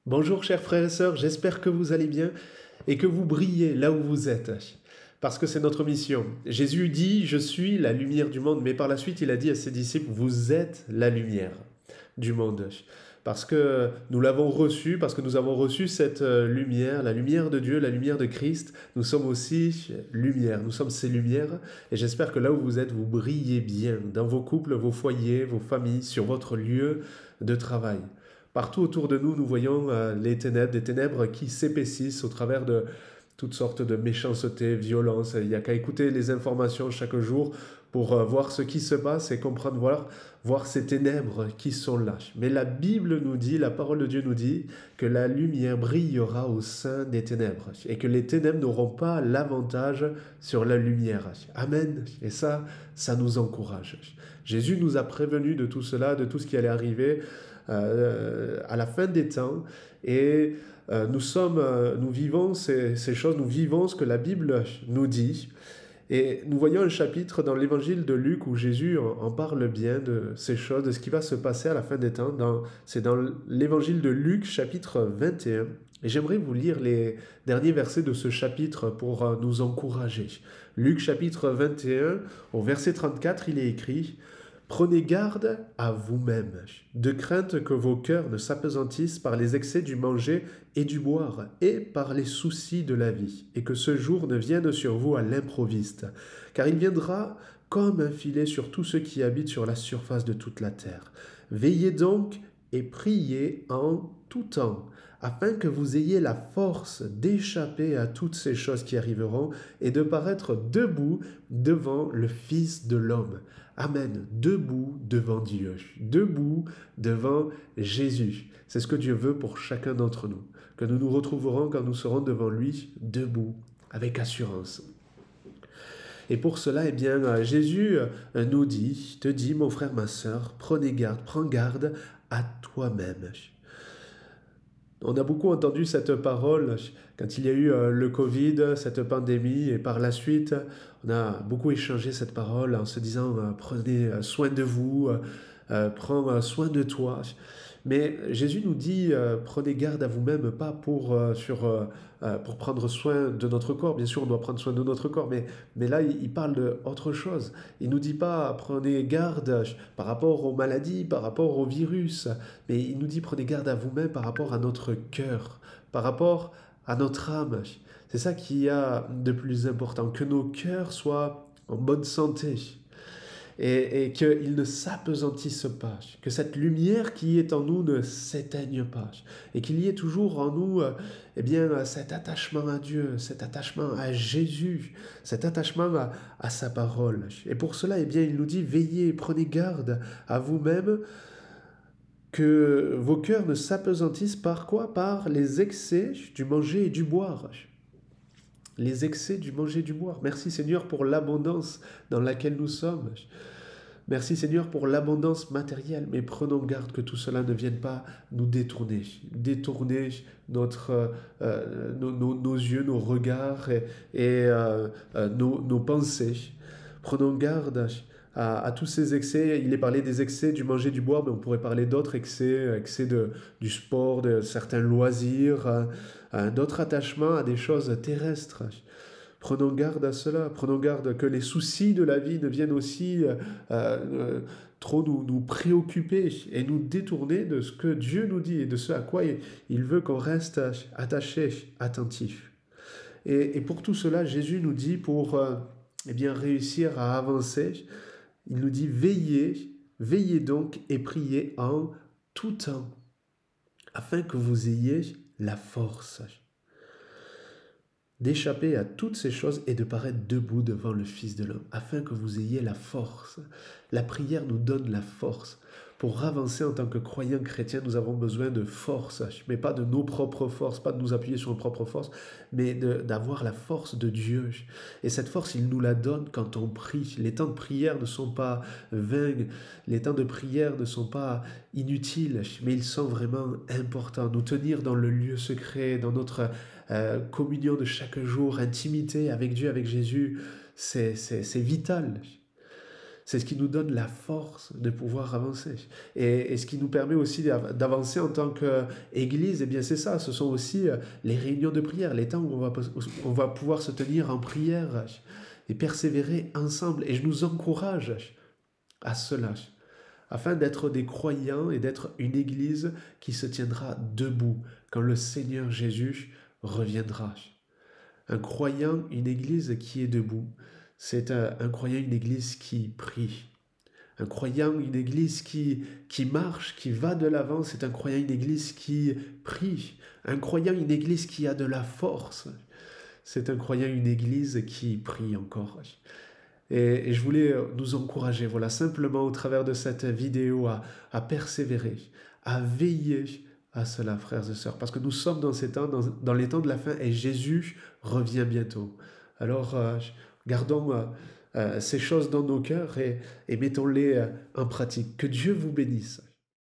Bonjour chers frères et sœurs, j'espère que vous allez bien et que vous brillez là où vous êtes, parce que c'est notre mission. Jésus dit, je suis la lumière du monde, mais par la suite il a dit à ses disciples, vous êtes la lumière du monde. Parce que nous l'avons reçu, parce que nous avons reçu cette lumière, la lumière de Dieu, la lumière de Christ, nous sommes aussi lumière, nous sommes ces lumières, et j'espère que là où vous êtes, vous brillez bien, dans vos couples, vos foyers, vos familles, sur votre lieu de travail. Partout autour de nous, nous voyons les ténèbres, des ténèbres qui s'épaississent au travers de toutes sortes de méchanceté, violence. Il n'y a qu'à écouter les informations chaque jour pour voir ce qui se passe et comprendre, voir ces ténèbres qui sont là. Mais la Bible nous dit, la parole de Dieu nous dit que la lumière brillera au sein des ténèbres et que les ténèbres n'auront pas l'avantage sur la lumière. Amen. Et ça nous encourage. Jésus nous a prévenus de tout cela, de tout ce qui allait arriver à la fin des temps et nous vivons ces choses, nous vivons ce que la Bible nous dit. Et nous voyons un chapitre dans l'évangile de Luc où Jésus en parle bien de ces choses, de ce qui va se passer à la fin des temps. C'est dans l'évangile de Luc, chapitre 21. Et j'aimerais vous lire les derniers versets de ce chapitre pour nous encourager. Luc, chapitre 21, au verset 34, il est écrit « Prenez garde à vous-même, de crainte que vos cœurs ne s'apesantissent par les excès du manger et du boire, et par les soucis de la vie, et que ce jour ne vienne sur vous à l'improviste, car il viendra comme un filet sur tous ceux qui habitent sur la surface de toute la terre. Veillez donc et priez en tout temps, afin que vous ayez la force d'échapper à toutes ces choses qui arriveront et de paraître debout devant le Fils de l'homme. » Amen. Debout devant Dieu, debout devant Jésus. C'est ce que Dieu veut pour chacun d'entre nous, que nous nous retrouverons quand nous serons devant lui, debout, avec assurance. Et pour cela, eh bien, Jésus te dit, mon frère, ma sœur, prenez garde, prends garde à toi-même. On a beaucoup entendu cette parole quand il y a eu le Covid, cette pandémie, et par la suite, on a beaucoup échangé cette parole en se disant prenez soin de vous, prends soin de toi. Mais Jésus nous dit prenez garde à vous-même, pas pour prendre soin de notre corps. Bien sûr, on doit prendre soin de notre corps, mais là, il parle d'autre chose. Il nous dit pas prenez garde par rapport aux maladies, par rapport au virus, mais il nous dit prenez garde à vous-même par rapport à notre cœur, par rapport à notre âme. C'est ça qui a de plus important, que nos cœurs soient en bonne santé et qu'ils ne s'apesantissent pas, que cette lumière qui est en nous ne s'éteigne pas, et qu'il y ait toujours en nous eh bien, cet attachement à Dieu, cet attachement à Jésus, cet attachement à sa parole. Et pour cela, eh bien, il nous dit, veillez, prenez garde à vous-même, que vos cœurs ne s'apesantissent par quoi? Par les excès du manger et du boire. Les excès du manger et du boire. Merci Seigneur pour l'abondance dans laquelle nous sommes. Merci Seigneur pour l'abondance matérielle, mais prenons garde que tout cela ne vienne pas nous détourner nos yeux, nos regards et nos pensées. Prenons garde à tous ces excès. Il est parlé des excès du manger, du boire, mais on pourrait parler d'autres excès du sport, de certains loisirs, d'autres attachements à des choses terrestres. Prenons garde à cela, prenons garde que les soucis de la vie ne viennent aussi trop nous préoccuper et nous détourner de ce que Dieu nous dit et de ce à quoi il veut qu'on reste attaché, attentif. Et pour tout cela, Jésus nous dit pour eh bien, réussir à avancer, il nous dit veillez donc et priez en tout temps, afin que vous ayez la force d'échapper à toutes ces choses et de paraître debout devant le Fils de l'homme, afin que vous ayez la force. La prière nous donne la force. Pour avancer en tant que croyants chrétiens, nous avons besoin de force, mais pas de nos propres forces, pas de nous appuyer sur nos propres forces, mais d'avoir la force de Dieu. Et cette force, il nous la donne quand on prie. Les temps de prière ne sont pas vains, les temps de prière ne sont pas inutiles, mais ils sont vraiment importants. Nous tenir dans le lieu secret, dans notre communion de chaque jour, intimité avec Dieu, avec Jésus, c'est vital. C'est ce qui nous donne la force de pouvoir avancer. Et ce qui nous permet aussi d'avancer en tant qu'Église, eh bien c'est ça, ce sont aussi les réunions de prière, les temps où on va pouvoir se tenir en prière et persévérer ensemble. Et je nous encourage à cela, afin d'être des croyants et d'être une Église qui se tiendra debout quand le Seigneur Jésus reviendra. Un croyant, une Église qui est debout, c'est un croyant, une Église qui prie. Un croyant, une Église qui marche, qui va de l'avant, c'est un croyant, une Église qui prie. Un croyant, une Église qui a de la force, c'est un croyant, une Église qui prie encore. Et je voulais nous encourager, voilà, simplement au travers de cette vidéo, à persévérer, à veiller à cela, frères et sœurs, parce que nous sommes dans ces temps, dans les temps de la fin, et Jésus revient bientôt. Alors, gardons ces choses dans nos cœurs et mettons-les en pratique. Que Dieu vous bénisse.